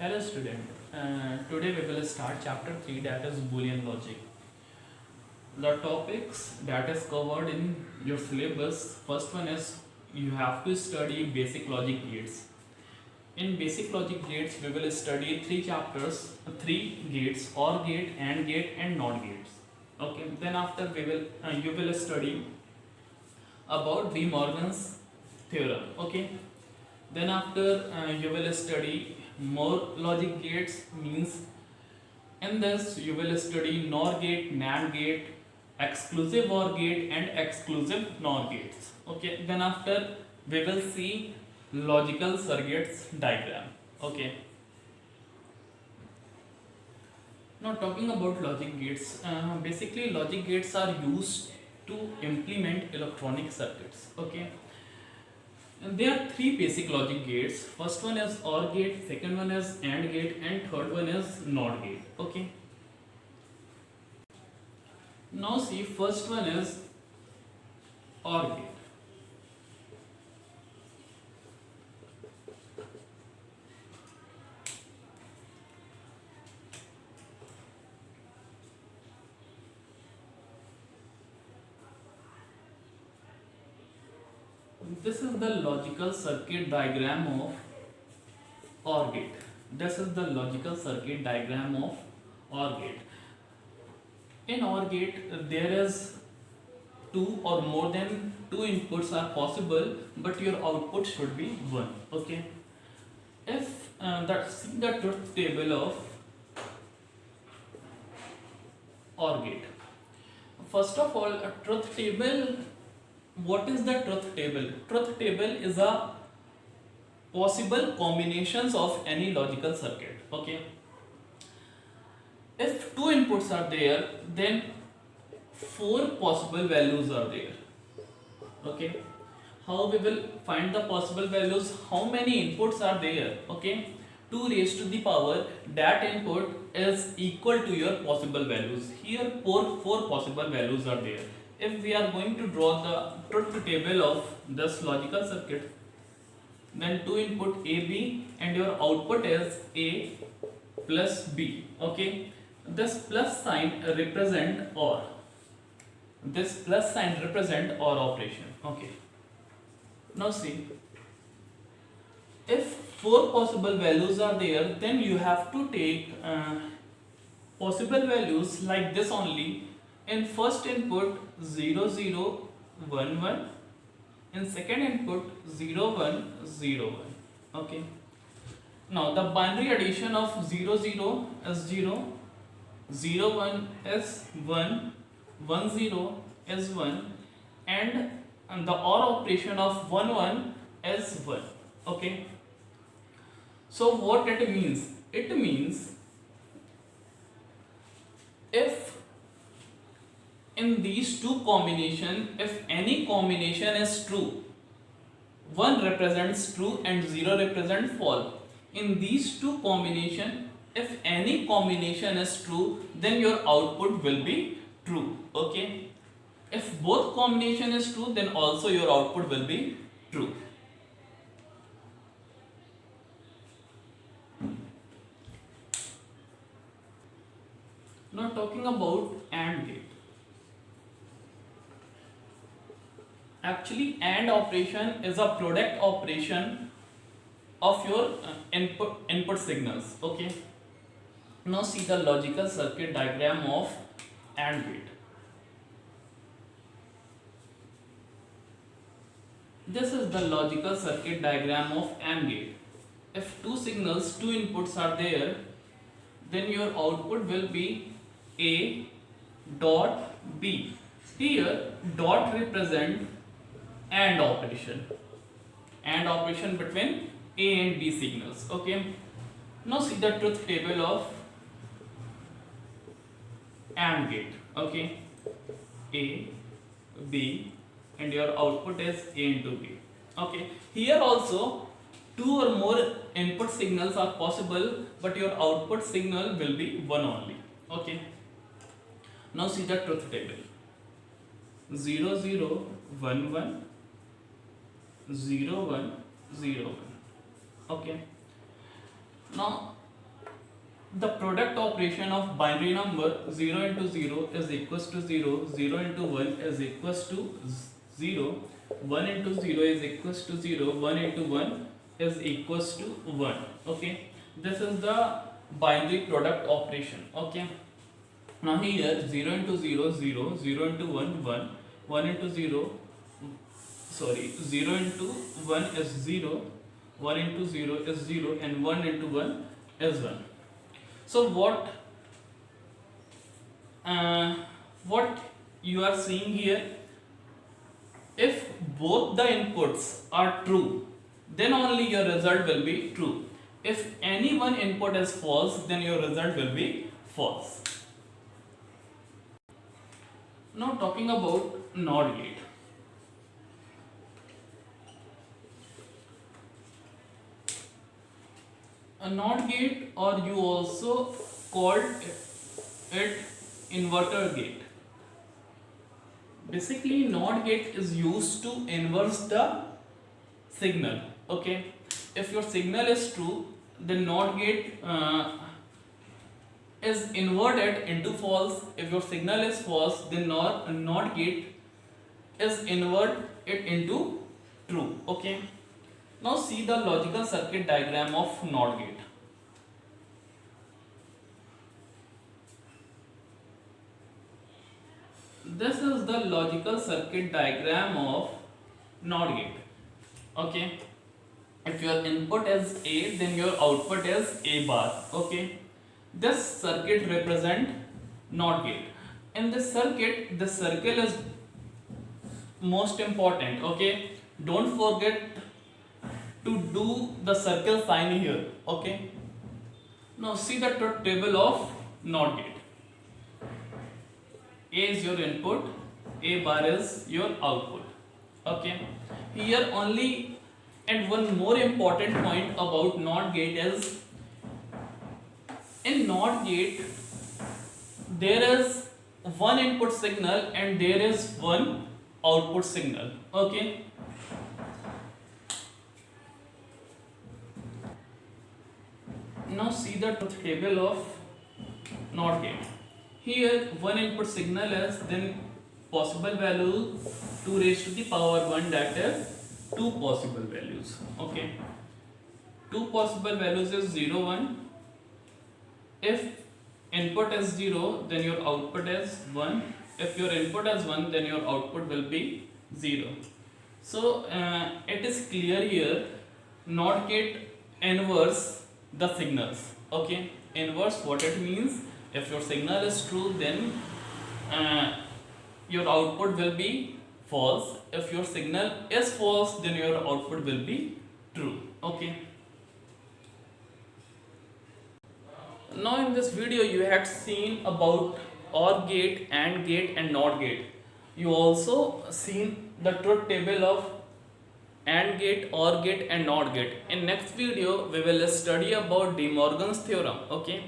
Hello student. Today we will start chapter 3, that is Boolean logic. The topics that is covered in your syllabus, first one is you have to study basic logic gates. In basic logic gates we will study three chapters, three gates: OR gate, AND gate and NOT gates. Okay, then after you will study about De Morgan's theorem. Okay, then after you will study more logic gates, means in this you will study NOR gate, NAND gate, exclusive OR gate and exclusive NOR gates. Okay, then after we will see logical circuits diagram. Okay, now talking about logic gates, basically logic gates are used to implement electronic circuits. Okay, and there are three basic logic gates. First one is OR gate, second one is AND gate, and third one is NOT gate. Okay. Now see, first one is OR gate. This is the logical circuit diagram of OR gate. This is the logical circuit diagram of OR gate. In OR gate, there is two or more than two inputs are possible, but your output should be one. Okay. If that's the truth table of OR gate. First of all, a truth table. What is the truth table? Truth table is a possible combinations of any logical circuit. Okay. If two inputs are there, then four possible values are there. Okay. How we will find the possible values? How many inputs are there? Okay. 2 raised to the power that input is equal to your possible values. Here four possible values are there. If we are going to draw the truth table of this logical circuit, then two input A, B, and your output is A plus B. Okay, this plus sign represent OR. This plus sign represent OR operation. Okay. Now see, if four possible values are there, then you have to take possible values like this only. In first input 0 0 1 1, in second input 0 1 0 1. Okay. Now the binary addition of 0 0 is 0, 0 1 is 1, 1 0 is 1, and the OR operation of 1 1 is 1. Okay. So what it means? It means if in these two combination, if any combination is true, 1 represents true and 0 represents false. In these two combination, if any combination is true, then your output will be true. Okay. If both combination is true, then also your output will be true. Now talking about AND gate. Actually, AND operation is a product operation of your input signals. Okay. Now see the logical circuit diagram of AND gate. This is the logical circuit diagram of AND gate. If two signals, two inputs are there, then your output will be A dot B. Here dot represent AND operation. AND operation between A and B signals. Okay. Now see the truth table of AND gate. Okay. A, B, and your output is A into B. Okay. Here also two or more input signals are possible, but your output signal will be one only. Okay. Now see the truth table. 0 0 1 1, 0 1 0 1. Okay. Now the product operation of binary number 0 into 0 is equals to 0, 0 into 1 is equals to 0, 1 into 0 is equals to 0, 1 into 1 is equals to 1. Okay, this is the binary product operation. Okay, now here 0 into 0 0, 0 into 1 1, 1 into 0, sorry, 0 into 1 is 0, 1 into 0 is 0, and 1 into 1 is 1. So what you are seeing here, if both the inputs are true, then only your result will be true. If any one input is false, then your result will be false. Now talking about NOT gate. A NOT gate, or you also called it inverter gate. Basically, NOT gate is used to inverse the signal. Okay, if your signal is true, then NOT gate is inverted into false. If your signal is false, then NOT gate is invert it into true. Okay, now see the logical circuit diagram of NOT gate. This is the logical circuit diagram of NOT gate. Okay, if your input is A, then your output is A bar. Okay, this circuit represent NOT gate. In this circuit, the circle is most important. Okay, don't forget to do the circle sign here. Okay, now see the truth table of NOT gate. A is your input, A bar is your output. Okay, here only, and one more important point about NOT gate is, in NOT gate there is one input signal and there is one output signal. Okay, now see the truth table of NOT gate. Here one input signal is, then possible value 2 raised to the power 1, that is 2 possible values. Okay, 2 possible values is 0 1. If input is 0, then your output is 1. If your input is 1, then your output will be 0. So it is clear here, NOT gate inverse the signals. Okay, inverse what it means, if your signal is true, then your output will be false. If your signal is false, then your output will be true. Okay, now in this video you had seen about OR gate, AND gate and NOT gate. You also seen the truth table of AND gate, OR gate and NOT gate. In next video we will study about De Morgan's theorem. Okay,